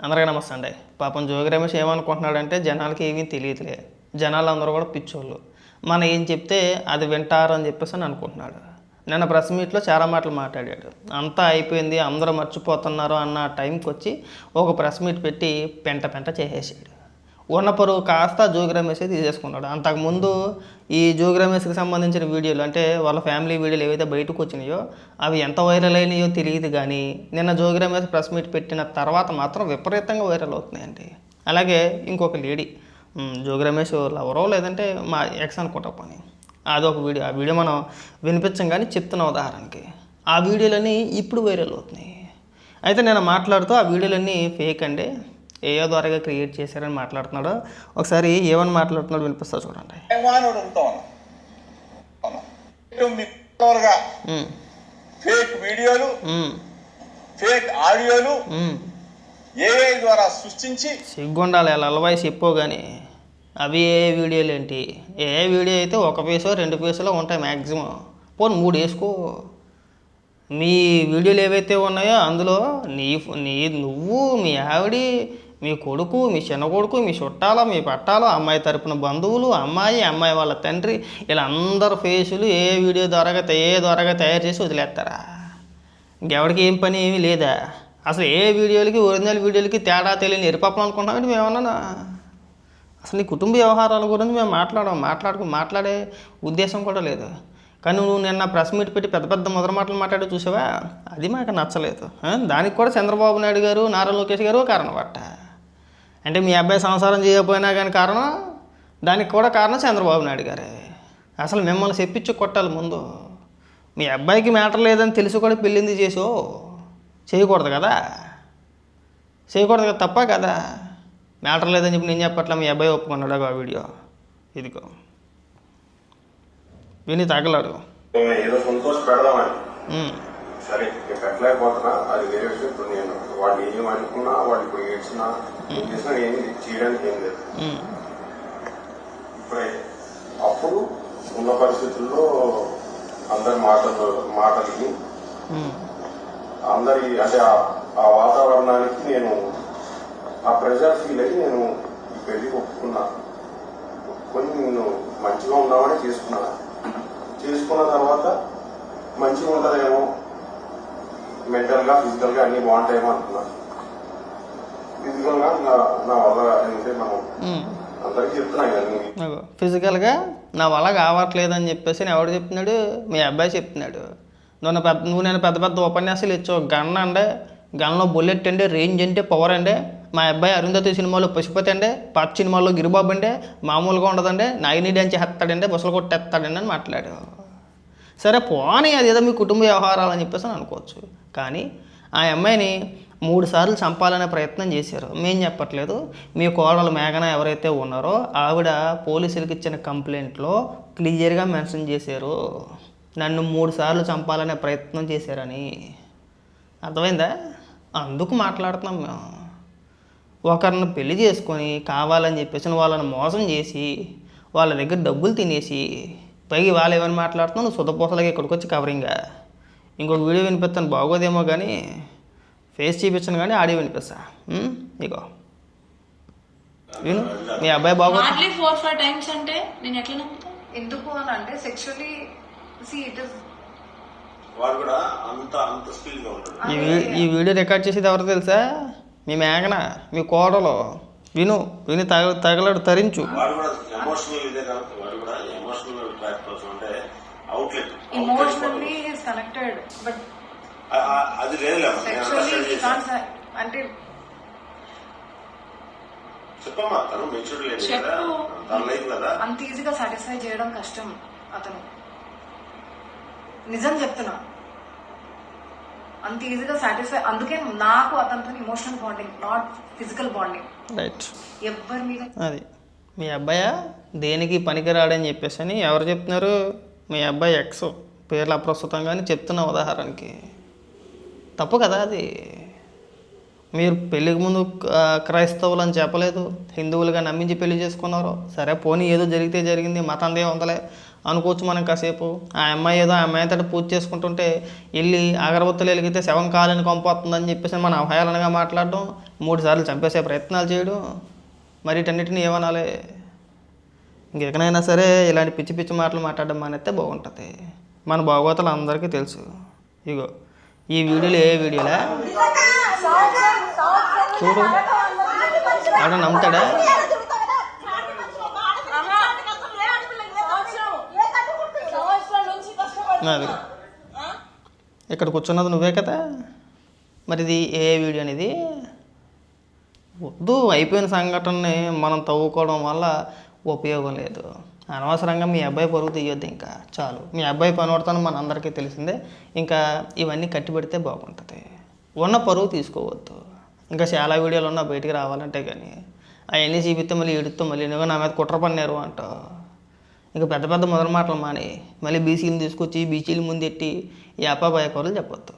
అందరికీ నమస్తే అండి. పాపం జోగి రమేష్ ఏమనుకుంటున్నాడంటే జనాలకి ఏమీ తెలియదులే, జనాలు అందరూ కూడా పిచ్చోళ్ళు, మనం ఏం చెప్తే అది వింటారు అని చెప్పేసి అని అనుకుంటున్నాడు. నిన్న ప్రెస్ మీట్లో చాలా మాటలు మాట్లాడాడు. అంతా అయిపోయింది, అందరూ మర్చిపోతున్నారు అన్న టైంకి వచ్చి ఒక ప్రెస్ మీట్ పెట్టి పెంట పెంట చేసేసాడు. ఉన్న పరువు కాస్త జోగి రమేష్ తీసేసుకున్నాడు. అంతకుముందు ఈ జోగి రమేష్కి సంబంధించిన వీడియోలు అంటే వాళ్ళ ఫ్యామిలీ వీడియోలు ఏవైతే బయటకు వచ్చినాయో అవి ఎంత వైరల్ అయినాయో తెలియదు, కానీ నిన్న జోగి రమేష్ ప్రెస్ మీట్ పెట్టిన తర్వాత మాత్రం విపరీతంగా వైరల్ అవుతున్నాయండి. అలాగే ఇంకొక లేడీ జోగి రమేష్ ఎవరో లేదంటే మా ఎక్స్ అనుకుంటా పని, అదొక వీడియో. ఆ వీడియో మనం వినిపించం కానీ చెప్తున్న ఉదాహరణకి ఆ వీడియోలన్నీ ఇప్పుడు వైరల్ అవుతున్నాయి. అయితే నేను మాట్లాడుతూ ఆ వీడియోలన్నీ ఫేక్ అండి, ఏయో ద్వారాగా క్రియేట్ చేశారని మాట్లాడుతున్నాడు. ఒకసారి ఏమని మాట్లాడుతున్నాడు వినిపిస్తా చూడండి. ఫేక్ వీడియోలు, ఫేక్ ఆడియోలు ఏఐ ద్వారా సృష్టించి సిగ్గుండాలి అలా అలవాయి చెప్పో కానీ అవి ఏ వీడియోలు ఏంటి? ఏ వీడియో అయితే ఒక పీసో 2 పీసులో ఉంటాయి మ్యాక్సిమం, పోనీ 3 వేసుకో. మీ వీడియోలు ఏవైతే ఉన్నాయో అందులో నువ్వు, మీ ఆవిడ, మీ కొడుకు, మీ చిన్న కొడుకు, మీ చుట్టాల, మీ పట్టాలు, అమ్మాయి తరపున బంధువులు, అమ్మాయి వాళ్ళ తండ్రి, ఇలా అందరు ఫేసులు ఏ వీడియో ద్వారాగా తయారు చేసి వదిలేస్తారా? ఇంకెవరికి ఏం పని ఏమీ లేదా? అసలు ఏ వీడియోలకి ఒరిజినల్ వీడియోలకి తేడా తెలియని ఎరిపప్పలు అనుకుంటామంటే మేమన్నా? అసలు నీ కుటుంబ వ్యవహారాల గురించి మేము మాట్లాడే ఉద్దేశం కూడా లేదు. కానీ నువ్వు నిన్న ప్రెస్ మీట్ పెట్టి పెద్ద పెద్ద మొదటి మాటలు మాట్లాడి చూసావా, అది మాకు నచ్చలేదు. దానికి కూడా చంద్రబాబు నాయుడు గారు, నారా లోకేష్ గారు కారణం పట్ట. అంటే మీ అబ్బాయి సంసారం చేయకపోయినా కానీ కారణం, దానికి కూడా కారణం చంద్రబాబు నాయుడు గారే. అసలు మిమ్మల్ని చెప్పించి కొట్టాలి ముందు. మీ అబ్బాయికి మ్యాటర్ లేదని తెలిసి కూడా పెళ్ళింది చేయకూడదు కదా, తప్ప కదా. మ్యాటర్ లేదని చెప్పి నేను చెప్పట్లా, మీ అబ్బాయి ఒప్పుకున్నాడు. ఆ వీడియో ఇదిగో విని తగలాడు. ఏదో సంతోష పెడదామని, సరే పెట్టలేకపోతున్నా, అది వేరే విషయం. ఇప్పుడు నేను వాడిని ఏం అనుకున్నా, వాడు ఇప్పుడు ఏడ్చినా చేసినా ఏమి చేయడానికి ఏం లేదు. ఇప్పుడే అప్పుడు ఉన్న పరిస్థితుల్లో అందరి మాటలు అందరి అంటే ఆ వాతావరణానికి నేను ఆ ప్రెషర్ ఫీల్ అయ్యి నేను ఈ పెళ్లి ఒప్పుకున్నా. ఒప్పుకొని నేను మంచిగా ఉన్నామని చేసుకున్న తర్వాత మంచిగా ఉంటుందేమో, మెంటల్గా ఫిజికల్గా అన్నీ బాగుంటాయేమో అనుకున్నాను. ఫిజికల్గా నా వల్ల అంటే మనం అందరికీ చెప్తున్నాను, ఫిజికల్గా నా వల్ల కావట్లేదని చెప్పేసి ఎవడు చెప్తున్నాడు? మీ అబ్బాయి చెప్తున్నాడు. నువ్వు నేను పెద్ద పెద్ద ఉపన్యాసాలు ఇచ్చావు. గన్ అంటే గన్లో బుల్లెట్ అండి, రేంజ్ అంటే పవర్ అండి. మా అబ్బాయి అరుంధతి సినిమాలో పశుపతి అండి, పాత సినిమాలో గిరిబాబు అండి, మామూలుగా ఉండదండి, నాయని డ్యాన్స్ చేస్తాడండి, బుసలు కొట్టేస్తాడండి అని మాట్లాడు. సరే పోనీ, అదేదో మీ కుటుంబ వ్యవహారాలు అని చెప్పేసి అనుకోవచ్చు. కానీ ఆ అమ్మాయిని 3 సార్లు చంపాలనే ప్రయత్నం చేశారు. మేము చెప్పట్లేదు, మీ కోడలు మేఘన ఎవరైతే ఉన్నారో ఆవిడ పోలీసులకు ఇచ్చిన కంప్లైంట్లో క్లియర్గా మెన్షన్ చేశారు, నన్ను 3 సార్లు చంపాలనే ప్రయత్నం చేశారని. అర్థమైందా? అందుకు మాట్లాడుతున్నాం మేము. ఒకరిని పెళ్లి చేసుకొని కావాలని చెప్పేసి వాళ్ళని మోసం చేసి వాళ్ళ దగ్గర డబ్బులు తినేసి పైకి వాళ్ళు ఏమైనా మాట్లాడుతున్నావు, నువ్వు సుధపోసలకి ఇక్కడికి వచ్చి కవరింగా. ఇంకొక వీడియో వినిపిస్తాను, బాగోదేమో కానీ ఫేస్ చూపించాను కానీ ఆడియో వినిపిస్తా. ఇగో విను, మీ అబ్బాయి బాగోదు. 4-5 టైమ్స్ అంటే నేను ఎట్లా నమ్ముతా? ఎందుకు అని అంటే సెక్షువల్లీ ఈ వీడియో రికార్డ్ చేసేది ఎవరు తెలుసా? మీ మేఘన, మీ కోడలు. విని తగలడు తరించు. ఎమోషనల్లీ ఈస్ కనెక్టెడ్, బట్ అది లేదు అంటే చెప్పమ్మా. తను మెచ్యూర్ లేదు కదా, అంత ఈజీగా సాటిస్ఫై చేయడం కష్టం అతను. నిజం చెప్తున్నా, అంత ఈజీగా సాటిస్ఫై. అందుకే నాకు అతనితో emotional bonding, not physical bonding. Right, ఎవరి మీద. అది మీ అబ్బాయి దేనికి పనికిరాడని చెప్పేసి అని ఎవరు చెప్తున్నారు? మీ అబ్బాయి ఎక్స్, పేర్లు అప్రస్తుతం కానీ చెప్తున్న ఉదాహరణకి. తప్పు కదా అది. మీరు పెళ్ళికి ముందు క్రైస్తవులు అని చెప్పలేదు, హిందువులుగా నమ్మించి పెళ్లి చేసుకున్నారు. సరే పోనీ ఏదో జరిగితే జరిగింది, మతందే ఉందలే అనుకోవచ్చు మనం కాసేపు. ఆ అమ్మాయి ఏదో ఆ అమ్మాయి తోటి పూజ చేసుకుంటుంటే వెళ్ళి అగరబత్తులు వెలిగితే శవం కాలని కొంపొస్తుందని చెప్పేసి మనం అవహేళనగా మాట్లాడడం, 3 సార్లు చంపేసే ప్రయత్నాలు చేయడం, మరి వీటన్నిటిని ఏమనాలి? ఇంకెక్కడైనా సరే ఇలాంటి పిచ్చి పిచ్చి మాటలు మాట్లాడడం మానేస్తే బాగుంటుంది. మన భాగవతాలు అందరికీ తెలుసు. ఇగో ఈ వీడియోలు ఏ వీడియోలే చూడు, ఎవడో నమ్ముతాడా? అది ఇక్కడ కూర్చున్నది నువ్వే కదా, మరి ఇది ఏ వీడియో అనేది? వద్దు, అయిపోయిన సంఘటనని మనం తవ్వుకోవడం వల్ల ఉపయోగం లేదు. అనవసరంగా మీ అబ్బాయి పరుగు తీయొద్దు. ఇంకా చాలు, మీ అబ్బాయి పనిపడతాను మన అందరికీ తెలిసిందే. ఇంకా ఇవన్నీ కట్టిపెడితే బాగుంటుంది. ఉన్న పరువు తీసుకోవద్దు. ఇంకా చాలా వీడియోలు ఉన్నా బయటికి రావాలంటే, కానీ అవన్నీ చూపిస్తే మళ్ళీ ఎడుతూ మళ్ళీ నువ్వు నా మీద కుట్ర పన్నారు అంటావు. ఇంకా పెద్ద పెద్ద మొదల మాటలు మాని మళ్ళీ బీసీలు తీసుకొచ్చి బీసీలు ముందెట్టి ఈ అప్పాబాయ కూరలు చెప్పొద్దు.